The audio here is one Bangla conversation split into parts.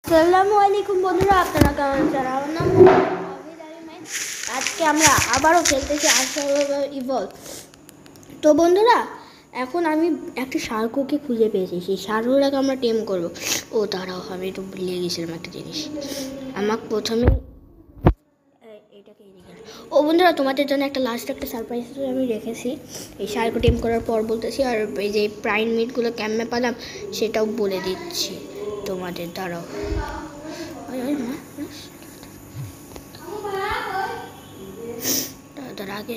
আসসালামু আলাইকুম বন্ধুরা, আপনারা কেমন আছেন? আমার নাম মোহাম্মদ আহমেদ। আজকে আমরা আবারও খেলতেছি আর্সেনাল ইভলভ। তো বন্ধুরা, এখন আমি একটা শার্ককে খুঁজে পেয়েছি। সেই শার্কটাকে আমরা টেম করব। ও দাঁড়াও, আমি একটু ভুলে গেছিলাম একটা জিনিস। আমাকে প্রথমে এইটাকে ও বন্ধুরা, তোমাদের জন্য একটা লাস্ট একটা সারপ্রাইজ আমি রেখেছি। এই শার্ক টেম করার পর বলতেছি, আর এই যে প্রাইম মিটগুলো ক্যাম্পে পেলাম সেটাও বলে দিচ্ছি তোমাদের। দাঁড়াও, তার আগে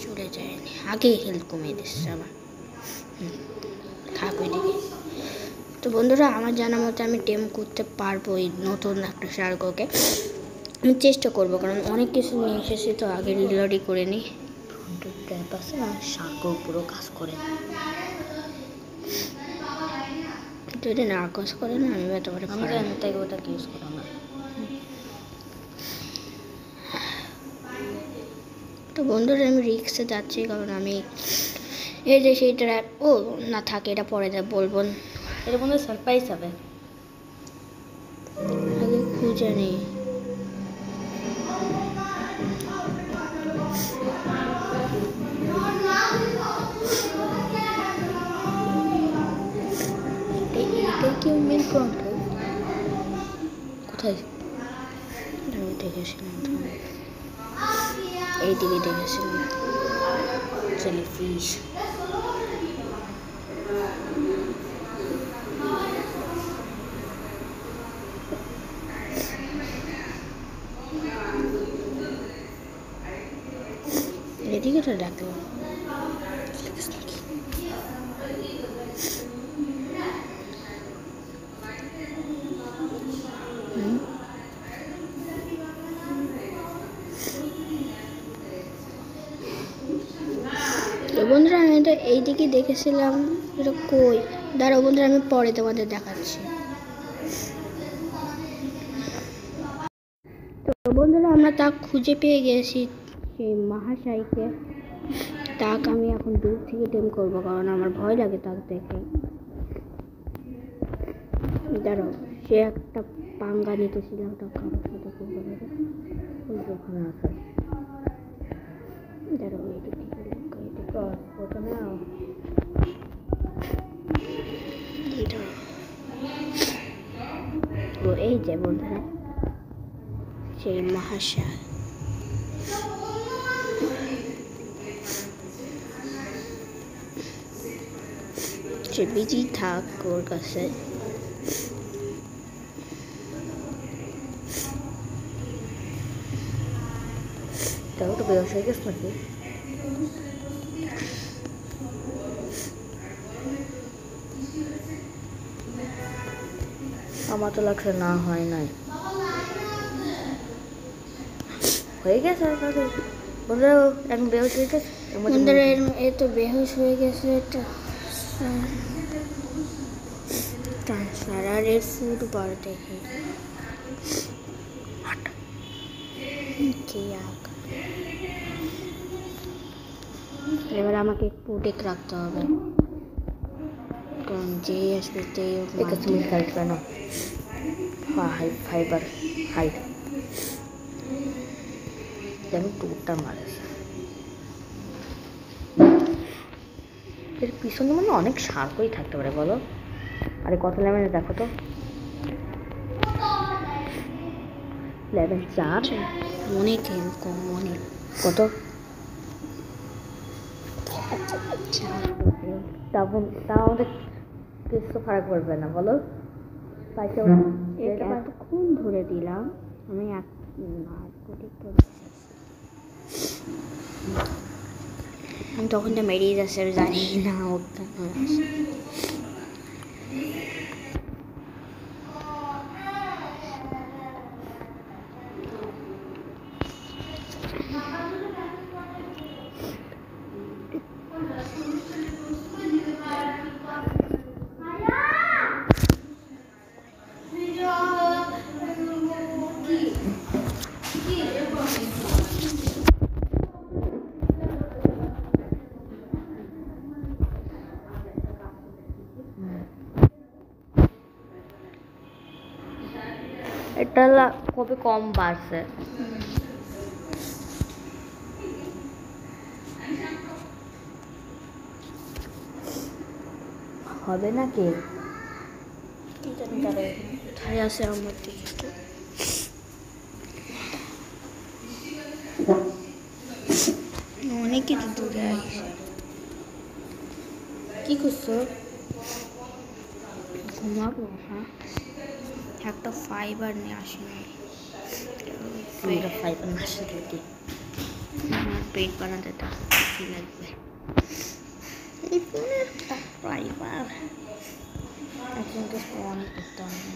চলে যায়নি, আগে হেলথ কমিয়ে দিচ্ছে আবার। থাক ওইদিকে। তো বন্ধুরা, আমার জানা মতো আমি টেম করতে পারবো এই নতুন একটা শার্ককে। আমি চেষ্টা করবো, কারণ অনেক কিছু নিয়ে এসেছি, তো আগে রিলোডই করে নিই। ট্র্যাপ আছে না, শার্কও পুরো কাজ করে। যদি না কাজ করে না, আমি তোমার তাই ওটা ইউজ করো না। তো বন্ধুরা, আমি রিক্সে যাচ্ছি, কারণ আমি এই যে সেই ট্র্যাপ ও না থাকে, এটা পরে যা বলবো, এটা বন্ধু সারপ্রাইজ হবে। আগে খুঁজে নেই। কেউ মেন করো কোথায় দেখেছিলাম, এইদিকে দেখেছিলাম জেলিফিশ। এদিকে তো ডাকলাম। বন্ধুরা, আমি তো এইদিকে দেখেছিলাম, এটা কই? দাঁড়াও বন্ধুরা, আমি পরে তোমাদের দেখাচ্ছি। তো বন্ধুরা, আমরা তা খুঁজে পেয়ে গেছি, সেই মহাশয়কে। তাকে আমি এখন দূর থেকে টেম করবো, কারণ আমার ভয় লাগে তাকে দেখে। দাঁড়াও, সে একটা পাঙ্গা নিতেছিল, ওটা কারোর সাথে ওখানে আছে। দাঁড়াও, ও এই যে বন্ধুরা, সেই মহাশয়। সে বিজি থাক ওর কাছে। তাও তো বয়স হয়ে গেছে নাকি? আমার তো লাগছে না, হয় নাই, হয়ে গেছে। বন্ধুরা, এখন বেহুশ হয়ে গেছে। বন্ধুরা, এ তো বেহুশ হয়ে গেছে। এটা ট্রান্সফার আর এর ফুড বার দেখে এবার আমাকে প্রোটেক্ট রাখতে হবে, কারণ যে আসবে তুমি খেলবে না। ফাইবার হাইট যেন টুকটা মারেছে। এর পিছনে মানে অনেক শার্কই থাকতে পারে, বলো? আরে কত লেভেলে দেখো তো, লেভেল 4। অনেক কম, অনেক। কত? তা আমাদের কিছু ফারাক পড়বে না, বলো? এতক্ষণ ধরে দিলাম আমি, তখন তো মেরিয়ে যাচ্ছে, জানি না ওটা। এটা খুবই কম বাড়ছে। হবে না কেক? কি জানি তারা কোথায় আছে আমার দিকে অনেক কিছু দূরে আছে। কি করছো? ঘুমাবো? হ্যাঁ, একটা ফাইবার নিয়ে আসিনি। ফাইবার না আসলে কি আমার পেট বানাতে বেশি লাগবে। এই ফোনের ফাইবার একজনকে স্পন করতে হবে।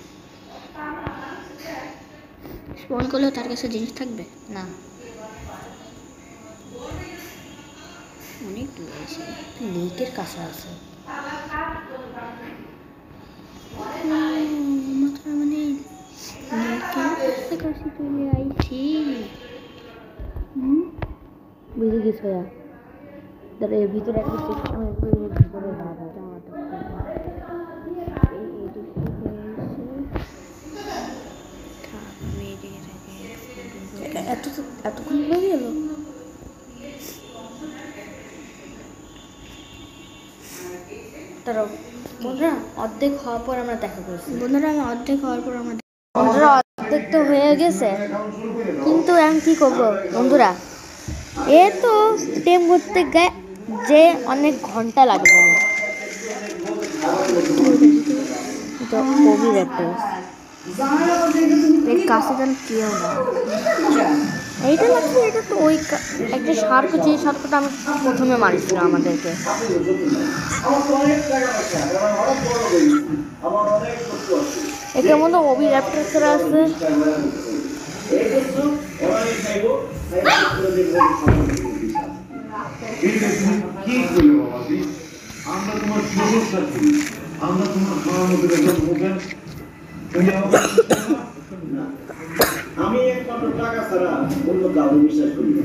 স্পন করলেও তার কাছে জিনিস থাকবে না, অনেক দূরে আছে। লেকের কাছে আছে। মাত্র মানে কাছে চলে আইছি। বুঝে গেছো? দাঁড়া, এর ভিতরে একটা সিস্টেম ভিতরে এতক্ষণ হয়ে গেল। তারা বন্ধুরা অর্ধেক হওয়ার পর আমরা দেখা করছি। বন্ধুরা আমি অর্ধেক হওয়ার পর আমাদের বন্ধুরা অর্ধেক তো হয়ে গেছে, কিন্তু আমি কি করবো বন্ধুরা, এ তো টেম করতে গায়ে যে অনেক ঘন্টা লাগবে। তো কবি একটা এই কাছে যেন কেউ না। এইটা লাগছে, এটা তো ওই একটা সার্ক, যে সার্কটা আমি প্রথমে মারিছিল আমাদেরকে। এটার মধ্যে অবি র্যাপ্টার ছাড়া আছে। আমরা তোমার সমস্যা করি, আমরা তোমার খাওয়ার মধ্যে মুখের আমি একমাত্র টাকা ছাড়া অন্য কাউকে বিশ্বাস করি না।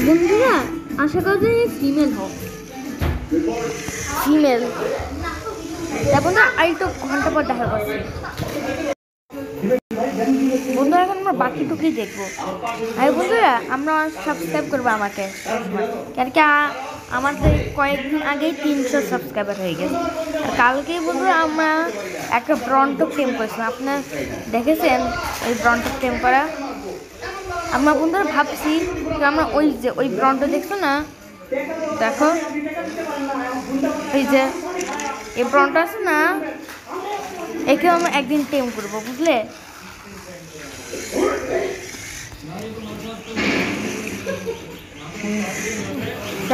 বন্ধুরা আশা করি যে ফিমেল হোক, ফিমেল। তারপর না আর একটু ঘন্টা পর দেখা করছি। বন্ধুরা এখন আমরা বাকিটুকুই দেখবো। আর বন্ধুরা আমরা সাবস্ক্রাইব করবো আমাকে, কেন কি আমাদের কয়েকদিন আগেই 300 সাবস্ক্রাইবার হয়ে গেছে। আর কালকেই বন্ধুরা আমরা একটা ব্রন্টক টেম করেছিলাম, আপনার দেখেছেন ওই ব্রন্টক টেম করা? আমরা বন্ধুরা ভাবছি আমরা ওই ব্রন্ট দেখছো না, দেখো এই যে এই ব্রন্ট আছে না, একেও আমরা একদিন টেম করবো, বুঝলে?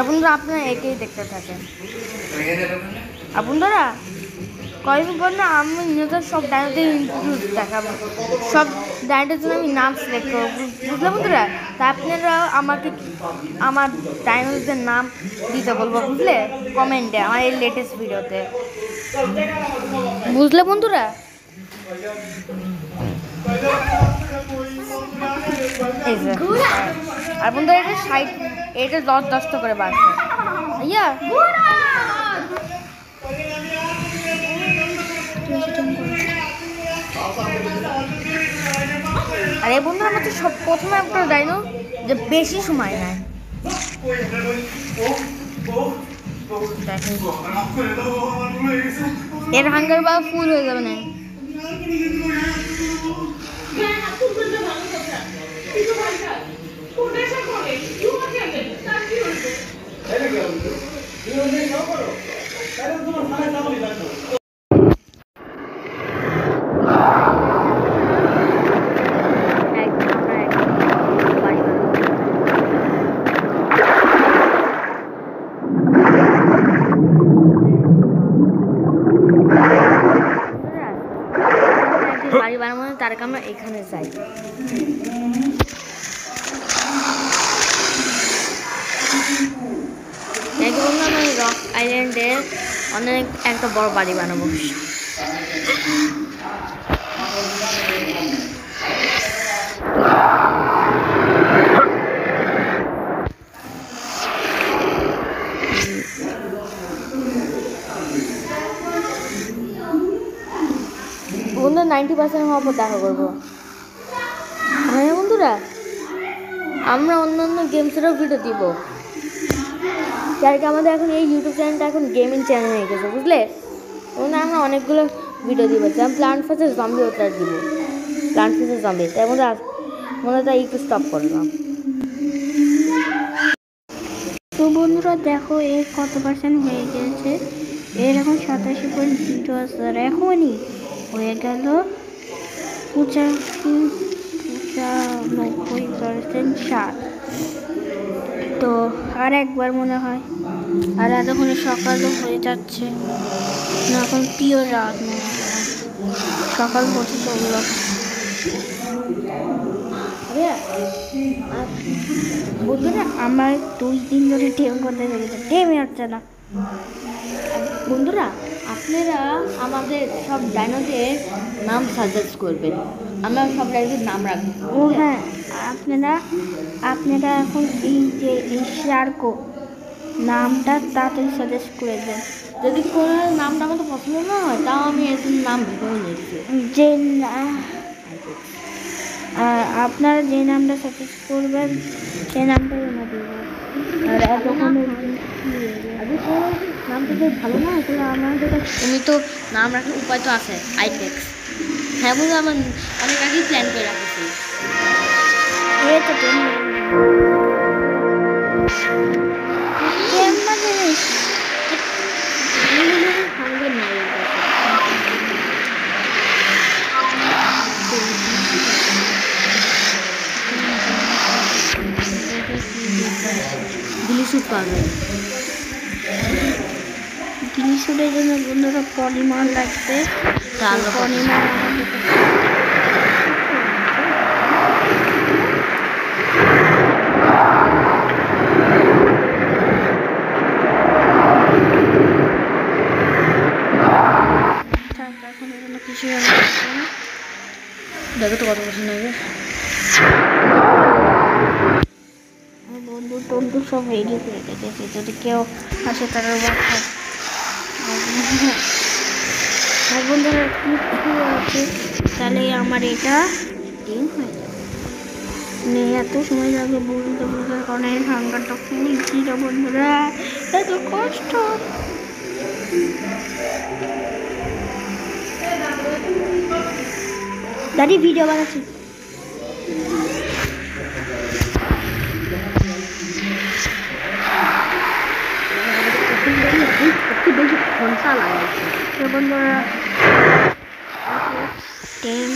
বন্ধুরা আপনারা একেই দেখতে থাকেন। আর বন্ধুরা কয়েকদিন পর না আমি নিজেদের সব ডাইনোদের ইন্ট্রোডিউস দেখাবো, সব ডাইনোদের জন্য আমি নাম সিলেক্ট করবো, বুঝলে বন্ধুরা? তা আপনারা আমাকে আমার ডাইনোদের নাম দিতে বলবো, বুঝলে? কমেন্টে আমার এই লেটেস্ট ভিডিওতে, বুঝলে বন্ধুরা? আর বন্ধুরা এটা 60, এটা 10 করে বাড়ছে। ইয়া আরে বন্ধুরা আমার তো সব প্রথমে একটা ডাইনো যে বেশি সময় নেয়। এর হাঙ্গার বা ফুল হয়ে যাবে না। বাড়ি বানাবো তার আমরা এখানে যাই। আমরা রক আইল্যান্ডে অনেক একটা বড় বাড়ি বানাবো। 90% হওয়ার পর দেখা করবো। হ্যাঁ বন্ধুরা, আমরা অন্য অন্য গেমসেরও ভিডিও দিব, যার কি আমাদের এখন এই ইউটিউব চ্যানেলটা এখন গেমিং চ্যানেল হয়ে গেছে, বুঝলে? ওখানে আমরা অনেকগুলো ভিডিও দিব, যেমন প্লান্ট ভার্সেস জম্বি, ওটা দিব, প্লান্ট ভার্সেস জম্বি। তাই মনে হয় একটু স্টপ করলাম। তো বন্ধুরা দেখো এর কত পার্সেন্ট হয়ে গেছে, এর এখন 87.0 আছে, আর এখনই হয়ে গেল 95% স্বাদ। তো আর একবার মনে হয়, আর এতক্ষণে সকালও হয়ে যাচ্ছে না, এখন প্রিয় রাত মনে হয়, সকাল হতে চললো। বন্ধুরা আমার 2 দিন ধরে টেম করতে গেছে, টেমই হচ্ছে না। বন্ধুরা, আপনারা আমাদের সব ডাইনোদের নাম সাজেস্ট করবেন, আমরা সব ডাইনোদের নাম রাখবো। ও হ্যাঁ, আপনারা এখন এই যে এই শার্কো নামটা তাড়াতাড়ি সাজেস্ট করে দেন। যদি কোনো নামটা আমাদের পছন্দ না হয়, তাও আমি এরকম নাম ভেবেও নিচ্ছি। যে আপনারা যে নামটা সাজেস্ট করবেন সেই নামটাই আমরা দেবো। আর এতক্ষণ নামটা যদি ভালো না হয় তাহলে আমাদের কাছে তুমি তো নাম রাখার উপায় তো আছে, আইটেক্স। হ্যাঁ বন্ধু, আমার অনেক আগেই প্ল্যান করে রাখছি। এই তো টেম না জিনিস আমাদের নেই গিলিশুট পাবে। গিলিশুটের জন্য বন্ধুরা পলিমার লাগবে, পলিমার কিছু দেখো তো কত পছন্দ হবে। বন্ধু টন্টু সব রেডি করে রেখেছে, যদি কেউ আসে তারা আর বন্ধুরা কিছু আছে, তাহলে আমার এটা দিন হয়ে যাবে। মানে এত সময় লাগে বলতে বলতে, কারণ এই হাঙ্গারটা খুঁজছি না বন্ধুরা, এত কষ্ট। দাদি ভিডিও বানাচ্ছি। ঘন্টা লাগাইছে বন্ধুরা টেম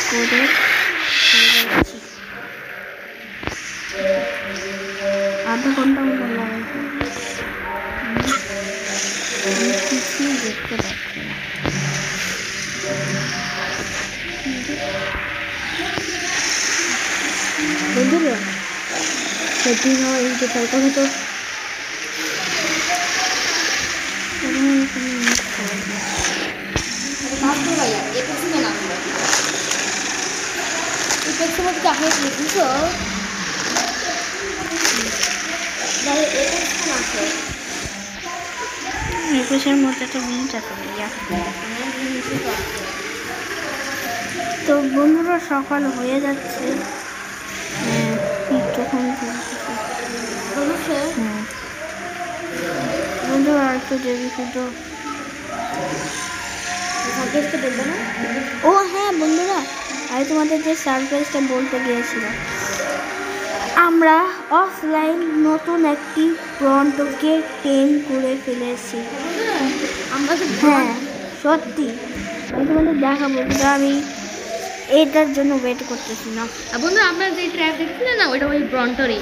করে আধা ঘন্টা মতো লাগাইছে, কিছুই দেখতে পাচ্ছি না। বন্ধুরা, সেদিন হয় যে তারপরে তো একুশের মধ্যে তো মিনিট আছে ভাইয়া। তো বন্ধুরা সকাল হয়ে যাচ্ছে, তখন বন্ধুরা আর একটু দেরি শুধু। ও হ্যাঁ বন্ধুরা, আমি তোমাদের যে সারপ্রাইজটা বলতে গিয়েছিলাম, আমরা অফলাইন নতুন একটি ব্রন্টোকে টেম করে ফেলেছি। আমরা তো হ্যাঁ সত্যি, আমি তোমাদের দেখাবো, কিন্তু আমি এটার জন্য ওয়েট করতেছি না। বন্ধুরা, আপনারা যে ট্র্যাপ দেখছিলেন না, ওইটা ওই ব্রন্টরই।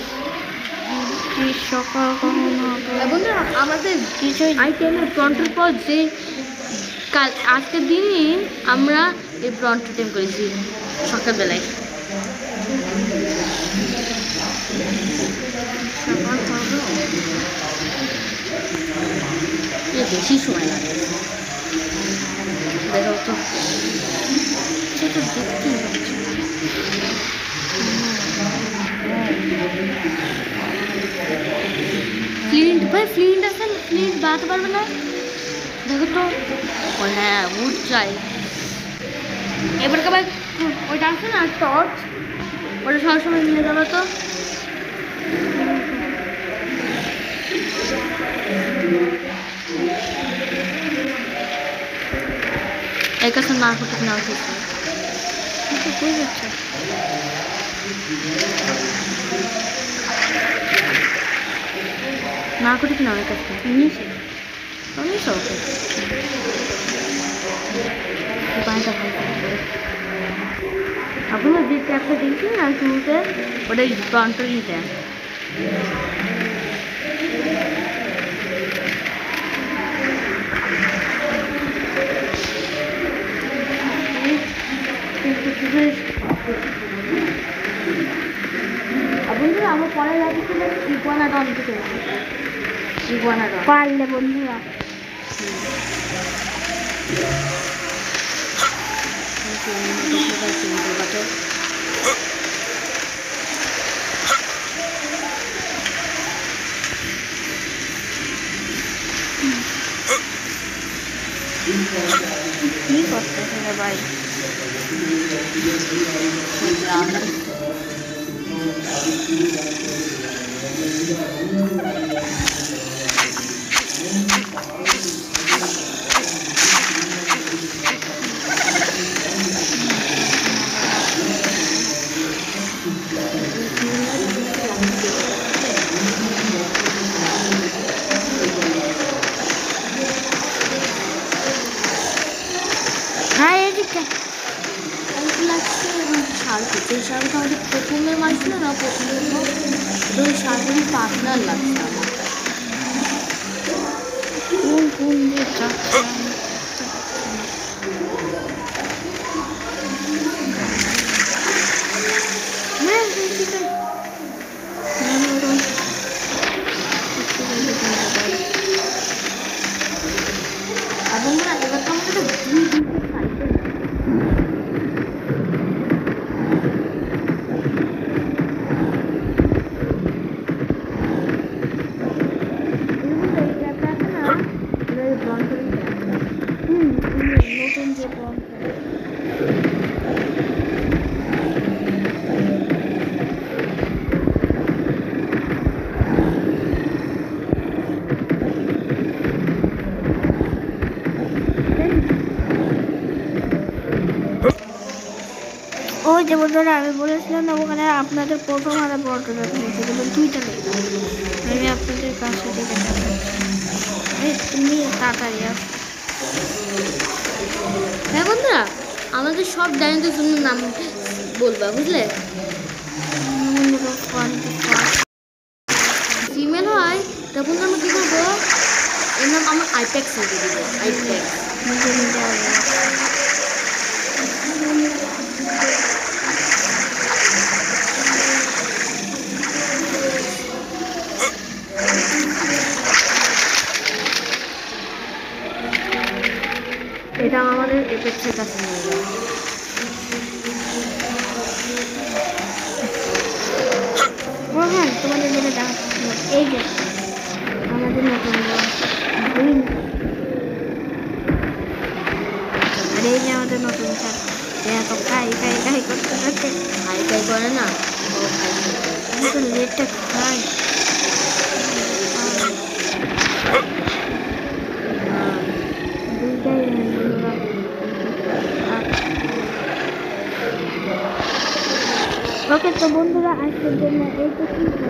সকাল কখন হবে বন্ধুরা, আমাদের কিছুই আইটেমের ব্রন্টর পর যে কাল আজকের দিনই আমরা এই ব্রন্টো টেম করেছি সকালবেলায়। বেশি সময় লাগে, দেখো তো সেটা দেখতেই পাচ্ছি। ফ্লিন্ট ভাই, ফ্লিন্ট আছে, ফ্লিন্ট বানাতে পারবে না? দেখো তো। ও হ্যাঁ, উড চাই। এবার আবার ওইটা আছে না টর্চ, ওটা সবসময় নিয়ে যাবো তো। এই কাছে নার্কোটিক নেওয়া উচিত কই যাচ্ছে। নার্কোটিক নেওয়া কাছে নিয়েছি আমি সব পানিটা ভালো করে। আপনারা যে ট্যাপটা দেখছেন না শুরুতে ওটাই কন্ট্রোলই দেয়। বন্ধুরা আমার পরে লাগছিল ইগুয়ানাটা অনেক চলছে, ইগুয়ানাটা পারলে বন্ধুরা কি করতেছে রে ভাই? হ্যাঁ এদিকে শার্ক যে শার্কটা আমাদের প্রথমে মারছিল না, প্রথমে ওই শার্কেরই পার্টনার লাগছে আমার। কোন কোন দিয়ে যাচ্ছে? হ্যাঁ এদিকে এবং না এবার তো আমাদের দুই দুটো সাইকেল নতুন যে ওই যে বন্ধুরা আমি বলেছিলাম না ওখানে আপনাদের প্রথম আর বড়টা দেখেছি দুইটা নেই। আমি আপনাদের কাছে থেকে তুমি তাড়াতাড়ি আস। হ্যাঁ বন্ধুরা, আমাদের সব ডাইনোদের জন্য নাম বলবা, বুঝলে? ফিমেল হয় তখন আমরা কী করবো, এর নাম আমার আইপ্যাক্স রেখে দেবো। আইপ্যাক্স নিজে নিজে আসবে। এটা আমাদের এপেক্সের কাছে নিয়ে যাবে। ও হ্যাঁ তোমাদের যেটা দেখাচ্ছিল এই যে আমাদের নতুন গ্রিন, আর এই যে আমাদের নতুন ছাদ এত খাই খাই খাই করতে থাকে। হাই ফাই করে না, ও খাই আমি তো লেটটা খাই। দুইটাই বন্ধুরা। ওকে তো বন্ধুরা আজকের জন্য এইটুকুই।